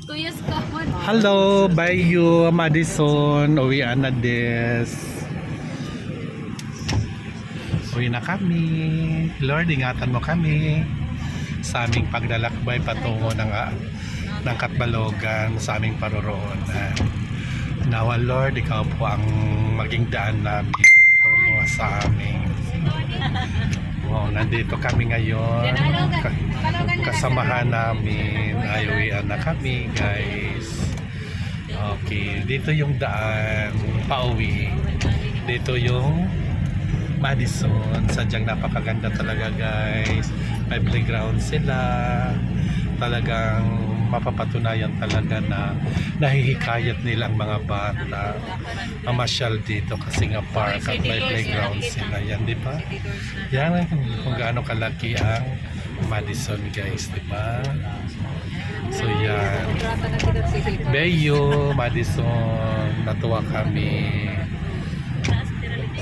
Tuyos common. Hello, Bayu, Madison. Uwian na des. Uwi na kami. Lord, ingatan mo kami sa aming paglalakbay patungo ng Katbalogan sa aming paroroonan. Nawa Lord, ikaw po ang maging daan namin tungo sa amin. Wow, nandito kami ngayon. Kasamahan namin ay uwian na kami, guys. Okay, dito yung daan pauwi. Dito yung Madison. Sadyang napakaganda talaga, guys. May playground sila. Talagang mapapatunayan talaga na nahihikayat nilang mga bata mamasyal dito kasi nga park at may playground sila. Yan, di ba? Yan kung gaano kalaki ang Madison, guys, di ba? So yan. Bayo, Madison, natuwa kami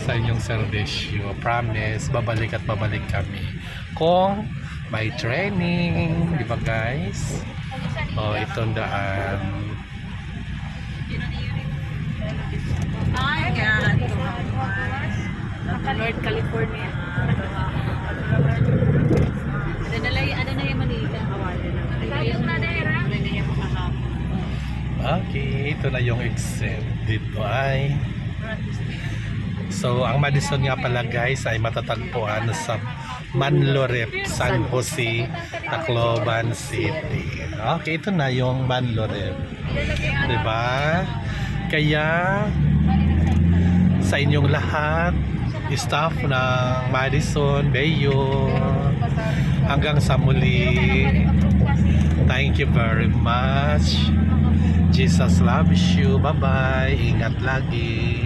sa inyong serbisyo. Promise, babalik at babalik kami kung may training, di ba, guys? Oh, itong daan. Ay, yan. North California. Ano na yung Manila? Yung nadera. Okay, ito na yung exit. Dito ay so, ang Madison nga pala, guys, ay matatagpuan sa Manlorep, San Jose, Tacloban City. Okay, ito na yung Manlorep. Diba? Kaya, sa inyong lahat, staff ng Madison, Bayo, hanggang sa muli, thank you very much. Jesus loves you. Bye-bye. Ingat lagi.